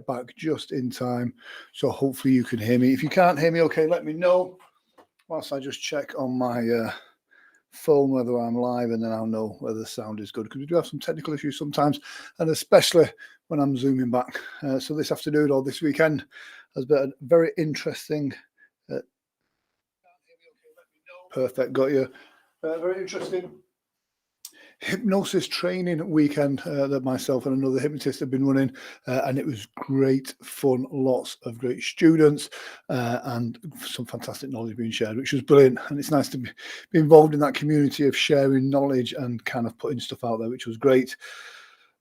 back just in time. So hopefully you can hear me. If you can't hear me, okay, let me know whilst I just check on my phone whether I'm live, and then I'll know whether the sound is good, because we do have some technical issues sometimes, and especially when I'm zooming back. So this afternoon or this weekend has been a very interesting. Perfect, got you. Very interesting hypnosis training weekend that myself and another hypnotist have been running, and it was great fun. Lots of great students and some fantastic knowledge being shared, which was brilliant. And it's nice to be involved in that community of sharing knowledge and kind of putting stuff out there, which was great.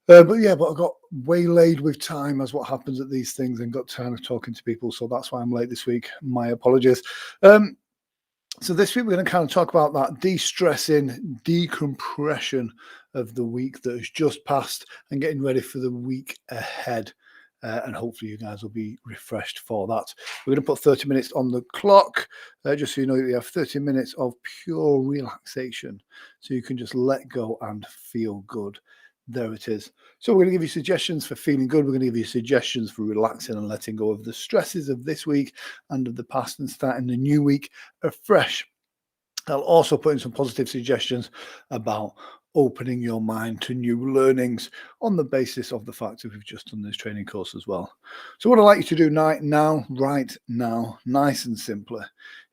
But I got waylaid with time, as what happens at these things, and got tired of talking to people, so that's why I'm late this week. My apologies. So this week we're going to kind of talk about that de-stressing, decompression of the week that has just passed and getting ready for the week ahead. And hopefully you guys will be refreshed for that. We're going to put 30 minutes on the clock, just so you know that you have 30 minutes of pure relaxation, so you can just let go and feel good. There it is. So we're going to give you suggestions for feeling good. We're going to give you suggestions for relaxing and letting go of the stresses of this week and of the past, and starting the new week afresh. I'll also put in some positive suggestions about opening your mind to new learnings on the basis of the fact that we've just done this training course as well. So what I'd like you to do right now, nice and simple,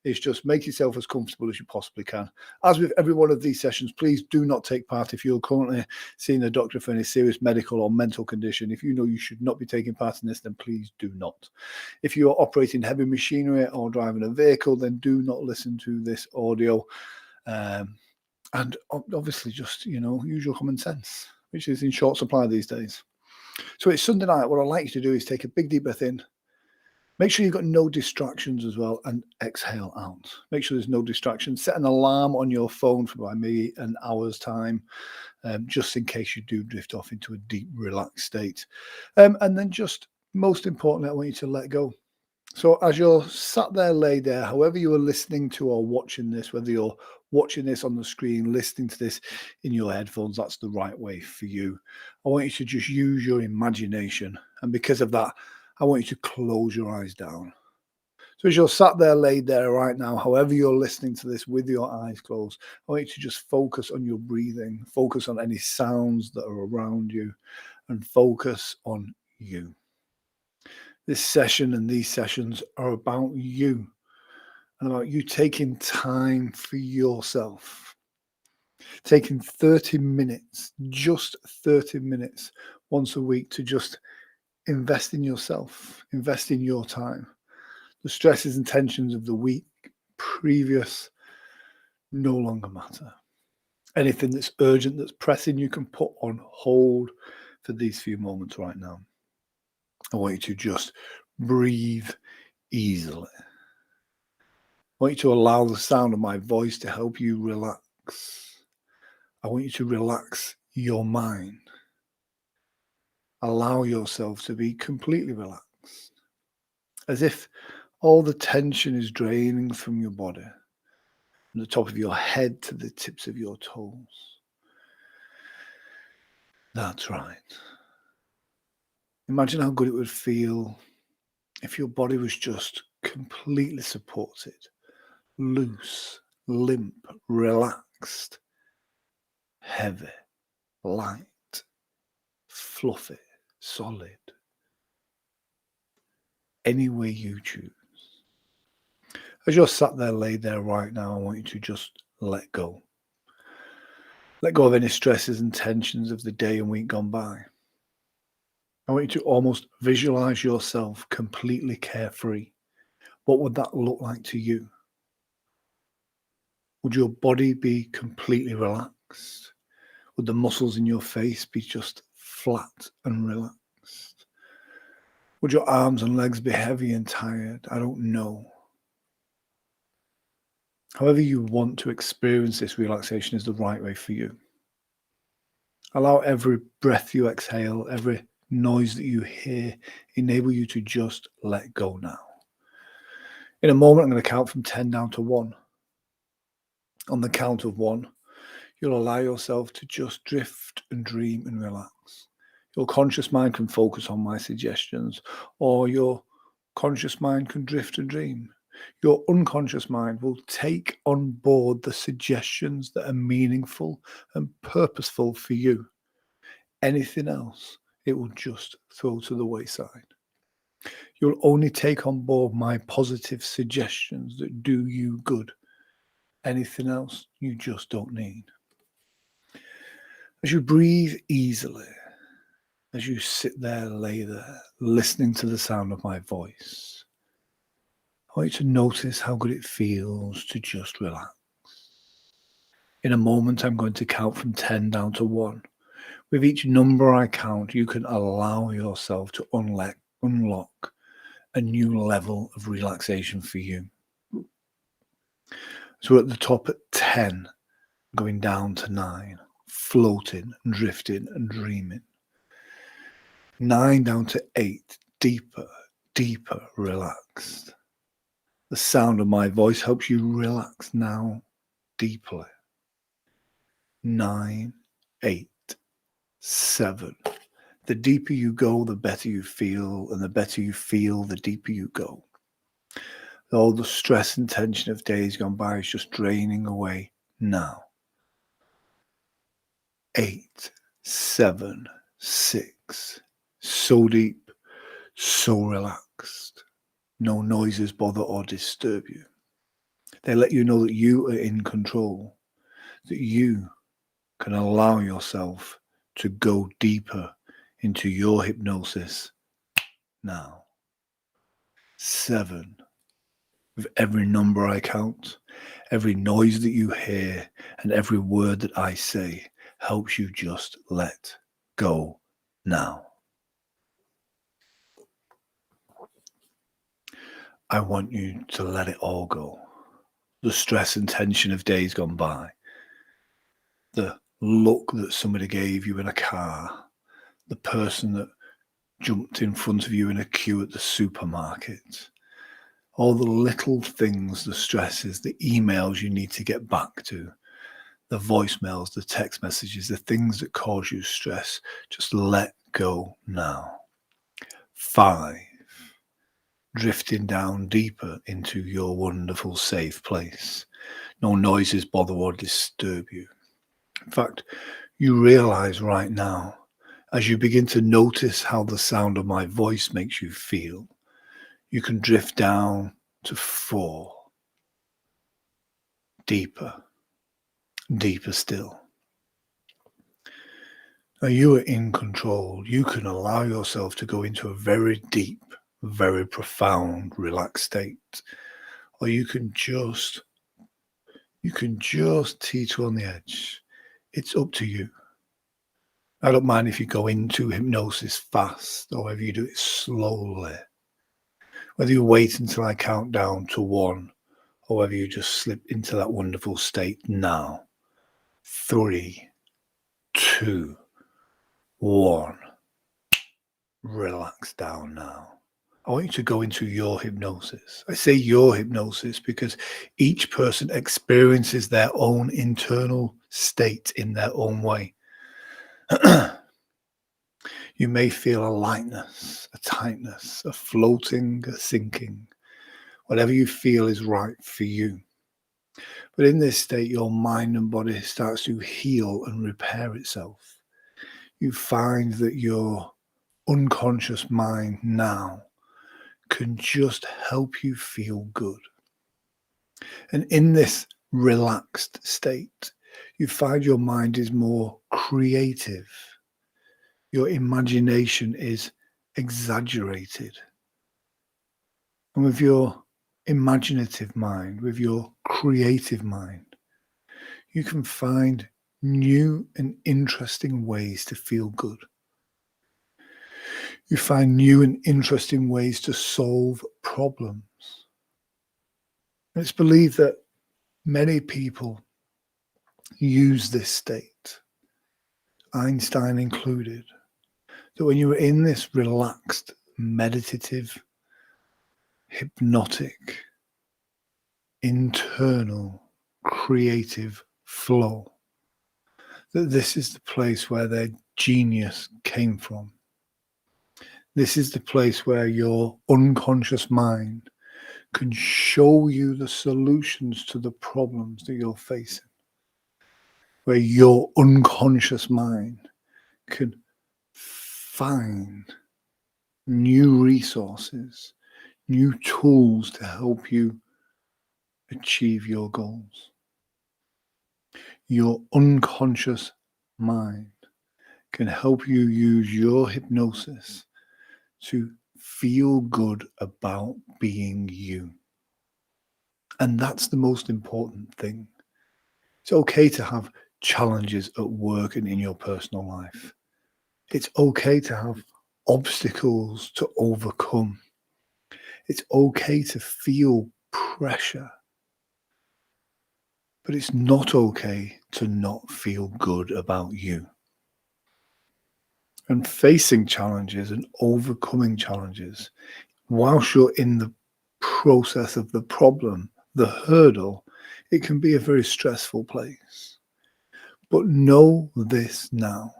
is just make yourself as comfortable as you possibly can. As with every one of these sessions, please do not take part if you're currently seeing a doctor for any serious medical or mental condition. If you know you should not be taking part in this, then please do not. If you are operating heavy machinery or driving a vehicle, then do not listen to this audio. And obviously just, use your common sense, which is in short supply these days. So it's Sunday night. What I'd like you to do is take a big deep breath in. Make sure you've got no distractions as well, and exhale out. Make sure there's no distractions. Set an alarm on your phone for maybe an hour's time, just in case you do drift off into a deep, relaxed state. And then just, most importantly, I want you to let go. So as you're sat there, laid there, however you are listening to or watching this, whether you're watching this on the screen, listening to this in your headphones, that's the right way for you. I want you to just use your imagination. And because of that, I want you to close your eyes down. So as you're sat there, laid there right now, however you're listening to this with your eyes closed, I want you to just focus on your breathing, focus on any sounds that are around you, and focus on you. This session and these sessions are about you, and about you taking time for yourself. Taking 30 minutes, just 30 minutes once a week to just invest in yourself, invest in your time. The stresses and tensions of the week previous no longer matter. Anything that's urgent, that's pressing, you can put on hold for these few moments right now. I want you to just breathe easily. I want you to allow the sound of my voice to help you relax. I want you to relax your mind. Allow yourself to be completely relaxed, as if all the tension is draining from your body, from the top of your head to the tips of your toes. That's right. Imagine how good it would feel if your body was just completely supported, loose, limp, relaxed, heavy, light, fluffy, solid. Any way you choose. As you're sat there, laid there right now, I want you to just let go. Let go of any stresses and tensions of the day and week gone by. I want you to almost visualize yourself completely carefree. What would that look like to you? Would your body be completely relaxed? Would the muscles in your face be just flat and relaxed? Would your arms and legs be heavy and tired? I don't know. However you want to experience this relaxation is the right way for you. Allow every breath you exhale, every noise that you hear, enable you to just let go now. In a moment, I'm going to count from 10 down to 1. On the count of 1, you'll allow yourself to just drift and dream and relax. Your conscious mind can focus on my suggestions, or your conscious mind can drift and dream. Your unconscious mind will take on board the suggestions that are meaningful and purposeful for you. Anything else, it will just throw to the wayside. You'll only take on board my positive suggestions that do you good. Anything else, you just don't need. As you breathe easily, as you sit there, lay there, listening to the sound of my voice, I want you to notice how good it feels to just relax. In a moment, I'm going to count from 10 down to 1. With each number I count, you can allow yourself to unlock a new level of relaxation for you. So we're at the top at 10, going down to 9, floating and drifting and dreaming. 9 down to 8, deeper, deeper, relaxed. The sound of my voice helps you relax now deeply. 9, 8, 7. The deeper you go, the better you feel, and the better you feel, the deeper you go. All the stress and tension of days gone by is just draining away now. 8, 7, 6. So deep, so relaxed. No noises bother or disturb you. They let you know that you are in control, that you can allow yourself to go deeper into your hypnosis now. 7. With every number I count, every noise that you hear, and every word that I say helps you just let go now. I want you to let it all go. The stress and tension of days gone by, the look that somebody gave you in a car, the person that jumped in front of you in a queue at the supermarket, all the little things, the stresses, the emails you need to get back to, the voicemails, the text messages, the things that cause you stress, just let go now. 5, drifting down deeper into your wonderful safe place. No noises bother or disturb you. In fact, you realize right now, as you begin to notice how the sound of my voice makes you feel, you can drift down to 4. Deeper, deeper still. Now you are in control. You can allow yourself to go into a very deep, very profound, relaxed state. Or you can just teeter on the edge. It's up to you. I don't mind if you go into hypnosis fast or whether you do it slowly. Whether you wait until I count down to 1 or whether you just slip into that wonderful state now. 3, 2, 1. Relax down now. I want you to go into your hypnosis. I say your hypnosis because each person experiences their own internal state in their own way. You may feel a lightness, a tightness, a floating, a sinking. Whatever you feel is right for you. But in this state, your mind and body starts to heal and repair itself. You find that your unconscious mind now can just help you feel good. And in this relaxed state, you find your mind is more creative. Your imagination is exaggerated. And with your imaginative mind, with your creative mind, you can find new and interesting ways to feel good. You find new and interesting ways to solve problems. It's believed that many people use this state, Einstein included, that when you're in this relaxed, meditative, hypnotic, internal, creative flow, that this is the place where their genius came from. This is the place where your unconscious mind can show you the solutions to the problems that you're facing, where your unconscious mind can find new resources, new tools to help you achieve your goals. Your unconscious mind can help you use your hypnosis to feel good about being you. And that's the most important thing. It's okay to have challenges at work and in your personal life. It's okay to have obstacles to overcome. It's okay to feel pressure. But it's not okay to not feel good about you. And facing challenges and overcoming challenges, whilst you're in the process of the problem, the hurdle, it can be a very stressful place. But know this now,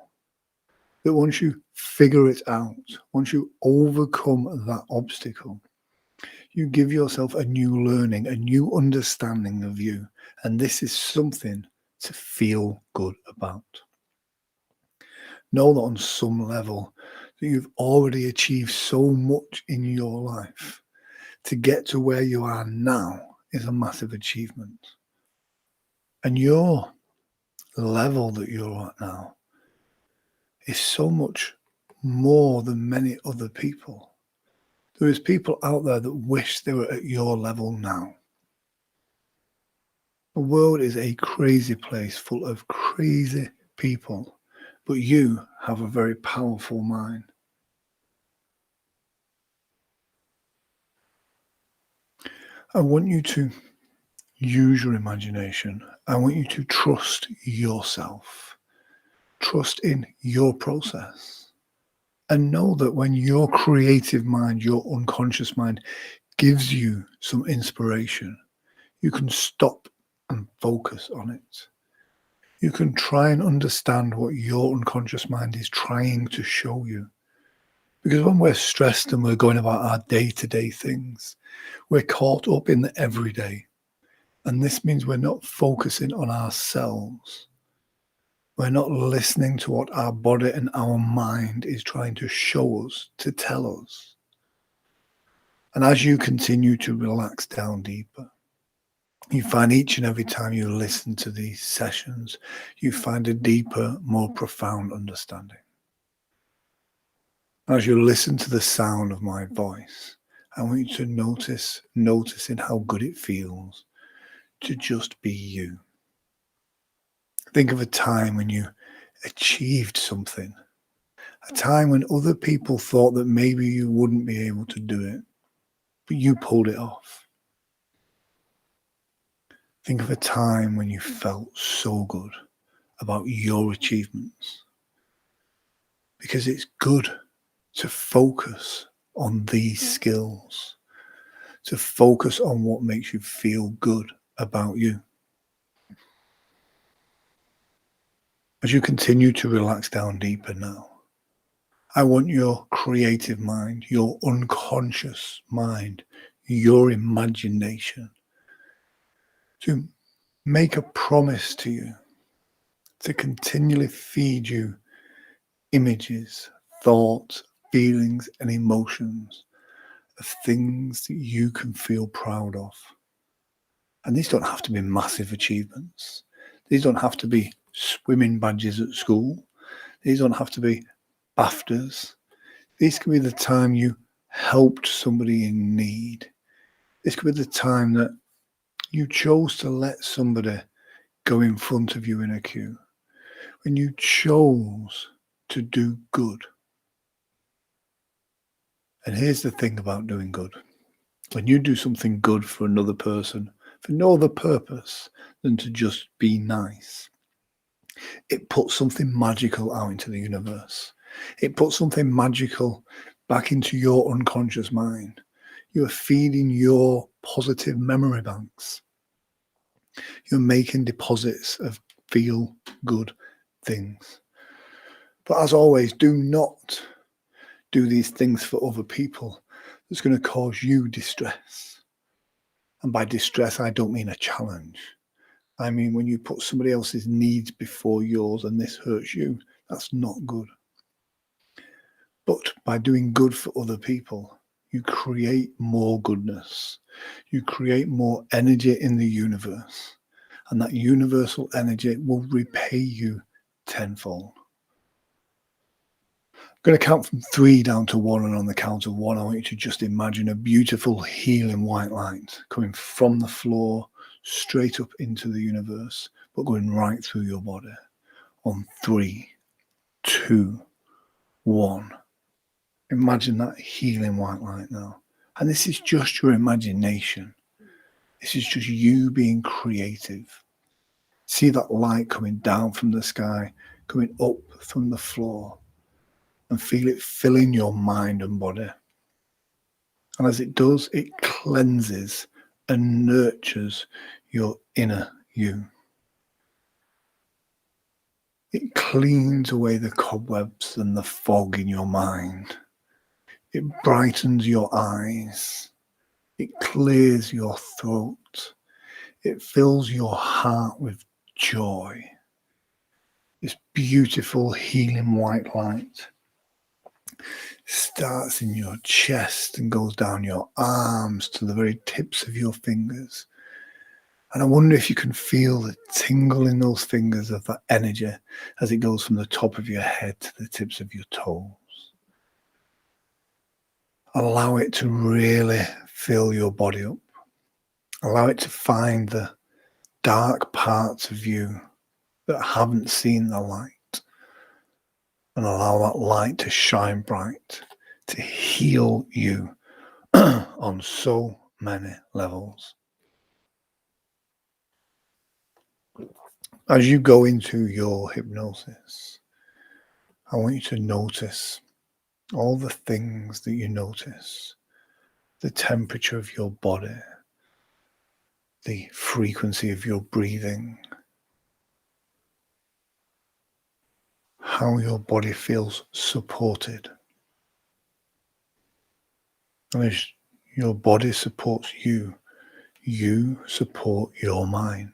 that once you figure it out, once you overcome that obstacle, you give yourself a new learning, a new understanding of you. And this is something to feel good about. Know that on some level that you've already achieved so much in your life. To get to where you are now is a massive achievement. And your level that you're at now is so much more than many other people. There is people out there that wish they were at your level now. The world is a crazy place full of crazy people, but you have a very powerful mind. I want you to use your imagination. I want you to trust yourself. Trust in your process. And know that when your creative mind, your unconscious mind, gives you some inspiration, you can stop and focus on it. You can try and understand what your unconscious mind is trying to show you. Because when we're stressed and we're going about our day-to-day things, we're caught up in the everyday. And this means we're not focusing on ourselves. We're not listening to what our body and our mind is trying to show us, to tell us. And as you continue to relax down deeper, you find each and every time you listen to these sessions, you find a deeper, more profound understanding. As you listen to the sound of my voice, I want you to noticing how good it feels to just be you. Think of a time when you achieved something, a time when other people thought that maybe you wouldn't be able to do it, but you pulled it off. Think of a time when you felt so good about your achievements, because it's good to focus on these skills, to focus on what makes you feel good about you. As you continue to relax down deeper now, I want your creative mind, your unconscious mind, your imagination to make a promise to you to continually feed you images, thoughts, feelings, and emotions of things that you can feel proud of. And these don't have to be massive achievements. These don't have to be swimming badges at school. These don't have to be BAFTAs. These can be the time you helped somebody in need. This could be the time that you chose to let somebody go in front of you in a queue. When you chose to do good. And here's the thing about doing good. When you do something good for another person, for no other purpose than to just be nice, it puts something magical out into the universe. It puts something magical back into your unconscious mind. You're feeding your positive memory banks. You're making deposits of feel good things. But as always, do not do these things for other people that's going to cause you distress. And by distress, I don't mean a challenge. I mean, when you put somebody else's needs before yours and this hurts you, that's not good. But by doing good for other people, you create more goodness. You create more energy in the universe. And that universal energy will repay you tenfold. I'm going to count from 3 down to 1, and on the count of 1, I want you to just imagine a beautiful healing white light coming from the floor straight up into the universe, but going right through your body. On 3, 2, 1. Imagine that healing white light now. And this is just your imagination. This is just you being creative. See that light coming down from the sky, coming up from the floor, and feel it filling your mind and body. And as it does, it cleanses and nurtures your inner you. It cleans away the cobwebs and the fog in your mind. It brightens your eyes. It clears your throat. It fills your heart with joy. This beautiful healing white light starts in your chest and goes down your arms to the very tips of your fingers. And I wonder if you can feel the tingle in those fingers of that energy as it goes from the top of your head to the tips of your toes. Allow it to really fill your body up. Allow it to find the dark parts of you that haven't seen the light. And allow that light to shine bright, to heal you on so many levels. As you go into your hypnosis, I want you to notice all the things that you notice. The temperature of your body, the frequency of your breathing, how your body feels supported. And as your body supports you, you support your mind.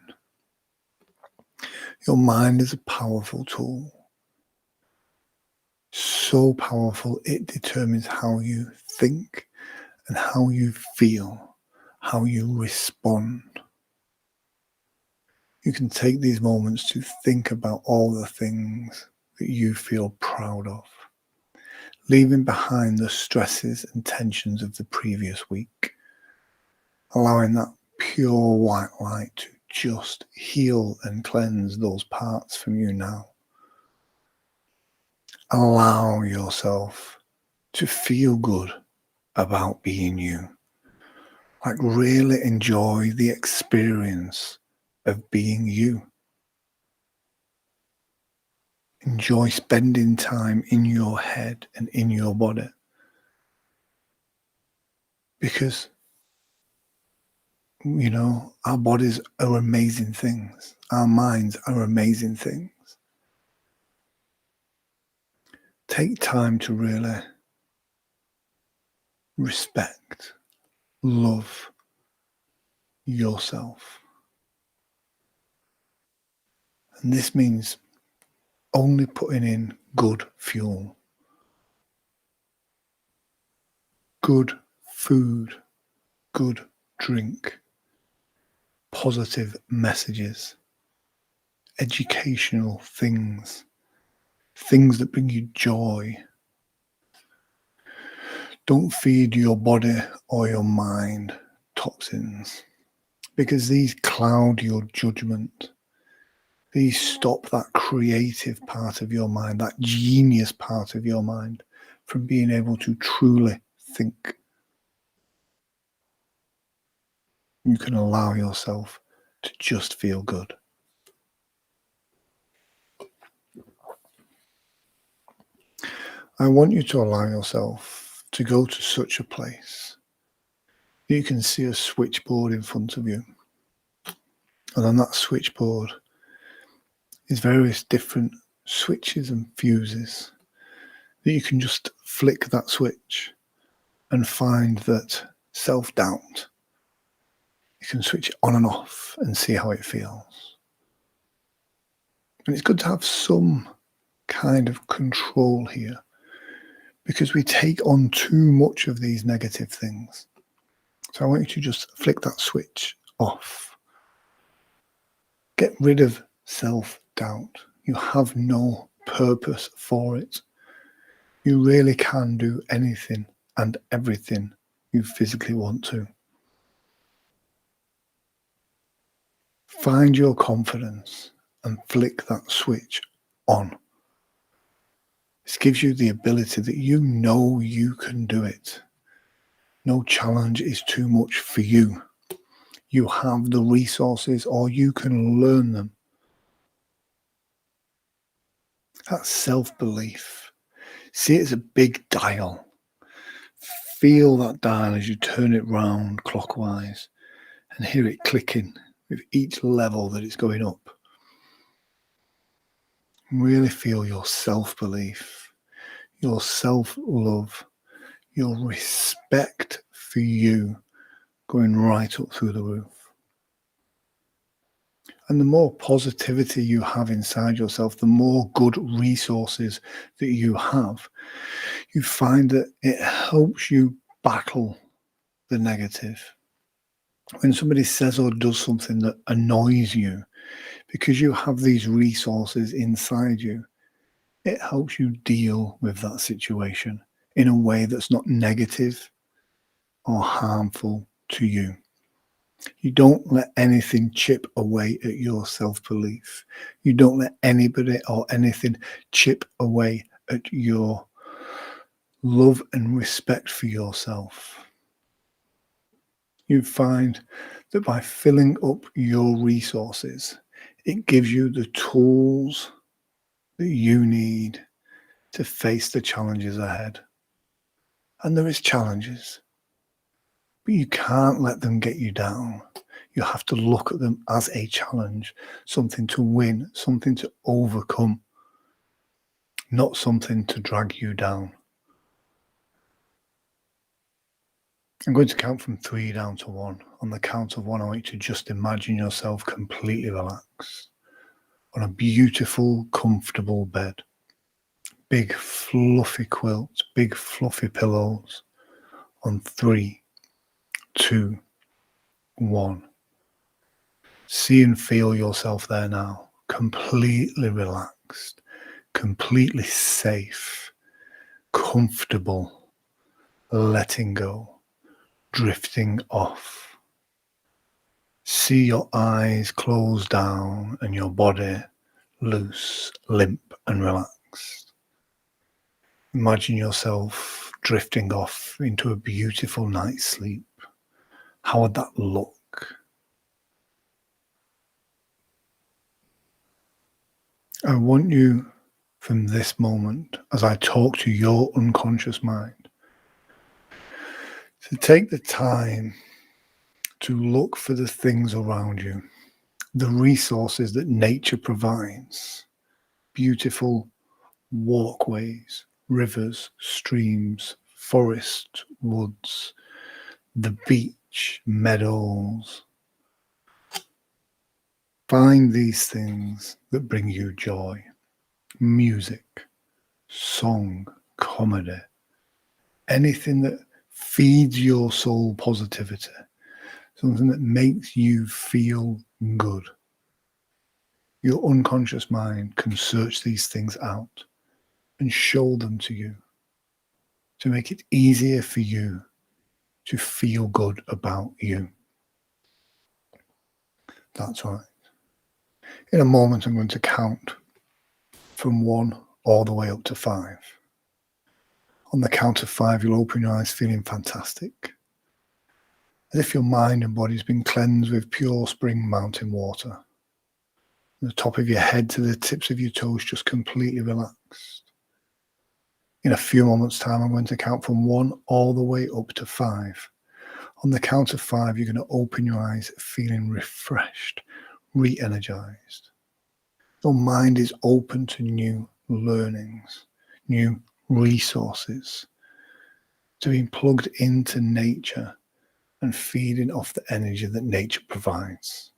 Your mind is a powerful tool. So powerful, it determines how you think and how you feel, how you respond. You can take these moments to think about all the things that you feel proud of, leaving behind the stresses and tensions of the previous week, allowing that pure white light to just heal and cleanse those parts from you now. Allow yourself to feel good about being you. Like really enjoy the experience of being you. Enjoy spending time in your head and in your body. Because, you know, our bodies are amazing things. Our minds are amazing things. Take time to really respect, love yourself. And this means only putting in good fuel, good food, good drink, positive messages, educational things, things that bring you joy. Don't feed your body or your mind toxins, because these cloud your judgment. These stop that creative part of your mind, that genius part of your mind, from being able to truly think. You can allow yourself to just feel good. I want you to allow yourself to go to such a place that you can see a switchboard in front of you. And on that switchboard is various different switches and fuses that you can just flick that switch and find that self-doubt, you can switch it on and off and see how it feels. And it's good to have some kind of control here, because we take on too much of these negative things. So I want you to just flick that switch off. Get rid of self-doubt. You have no purpose for it. You really can do anything and everything you physically want to. Find your confidence and flick that switch on. This gives you the ability that you know you can do it. No challenge is too much for you. You have the resources, or you can learn them. That's self-belief. See it as a big dial. Feel that dial as you turn it round clockwise and hear it clicking with each level that it's going up. Really feel your self-belief, your self-love, your respect for you going right up through the roof. And the more positivity you have inside yourself, the more good resources that you have, you find that it helps you battle the negative. When somebody says or does something that annoys you, because you have these resources inside you, it helps you deal with that situation in a way that's not negative or harmful to you. You don't let anything chip away at your self-belief. You don't let anybody or anything chip away at your love and respect for yourself. You find that by filling up your resources, it gives you the tools that you need to face the challenges ahead. And there is challenges, but you can't let them get you down. You have to look at them as a challenge, something to win, something to overcome, not something to drag you down. I'm going to count from 3 down to 1. On the count of 1, I want you to just imagine yourself completely relaxed on a beautiful, comfortable bed. Big fluffy quilts, big fluffy pillows. On 3, 2, 1. See and feel yourself there now, completely relaxed, completely safe, comfortable, letting go, drifting off. See your eyes close down and your body loose, limp and relaxed. Imagine yourself drifting off into a beautiful night's sleep. How would that look? I want you, from this moment, as I talk to your unconscious mind, to take the time to look for the things around you, the resources that nature provides, beautiful walkways, rivers, streams, forests, woods, the beach, meadows. Find these things that bring you joy, music, song, comedy, anything that feeds your soul positivity, something that makes you feel good. Your unconscious mind can search these things out and show them to you to make it easier for you to feel good about you. That's right. In a moment, I'm going to count from 1 all the way up to 5. On the count of 5, you'll open your eyes feeling fantastic, as if your mind and body's been cleansed with pure spring mountain water. From the top of your head to the tips of your toes, just completely relaxed. In a few moments' time, I'm going to count from 1 all the way up to 5. On the count of 5, you're going to open your eyes feeling refreshed, re-energized. Your mind is open to new learnings, new resources, to being plugged into nature and feeding off the energy that nature provides.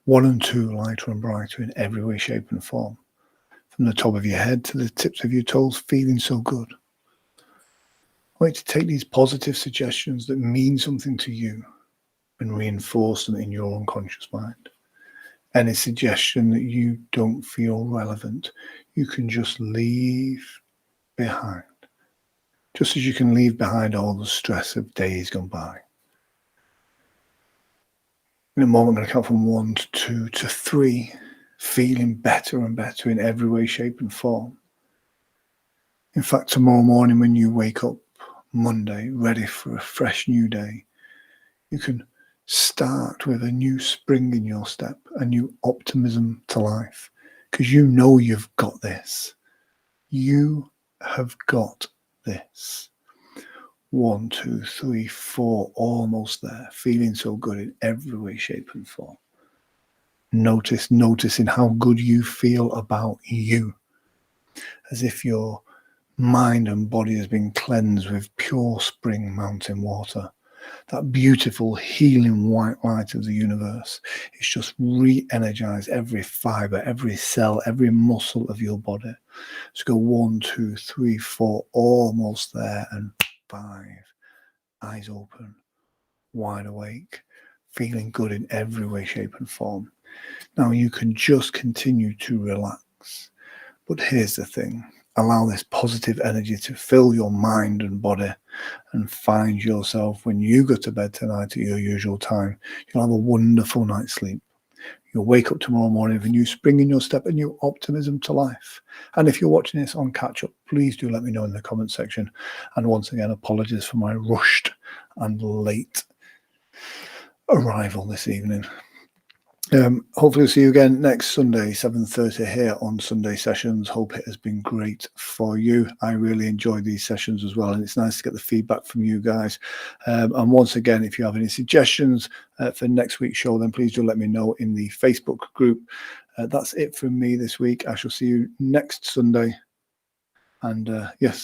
1 and 2, lighter and brighter in every way, shape, and form. From the top of your head to the tips of your toes, feeling so good. I want you to take these positive suggestions that mean something to you and reinforce them in your unconscious mind. Any suggestion that you don't feel relevant, you can just leave behind. Just as you can leave behind all the stress of days gone by. In a moment, I'm going to count from 1 to 2 to 3, feeling better and better in every way, shape, and form. In fact, tomorrow morning when you wake up, Monday, ready for a fresh new day, you can start with a new spring in your step, a new optimism to life, because you know you've got this. You have got this. 1, 2, 3, 4, almost there, feeling so good in every way, shape, and form. Noticing how good you feel about you, as if your mind and body has been cleansed with pure spring mountain water. That beautiful healing white light of the universe is just re-energized every fiber, every cell, every muscle of your body. So go 1, 2, 3, 4, almost there, and 5. Eyes open, wide awake, feeling good in every way, shape, and form. Now you can just continue to relax. But here's the thing. Allow this positive energy to fill your mind and body, and find yourself, when you go to bed tonight at your usual time, you'll have a wonderful night's sleep. You'll wake up tomorrow morning with a new spring in your step, a new optimism to life. And if you're watching this on catch up, please do let me know in the comment section. And once again, apologies for my rushed and late arrival this evening. Hopefully we'll see you again next Sunday, 7:30 here on Sunday Sessions. Hope it has been great for you. I really enjoy these sessions as well, and it's nice to get the feedback from you guys. And once again, if you have any suggestions for next week's show, then please do let me know in the Facebook group. That's it from me this week. I shall see you next Sunday. And yes,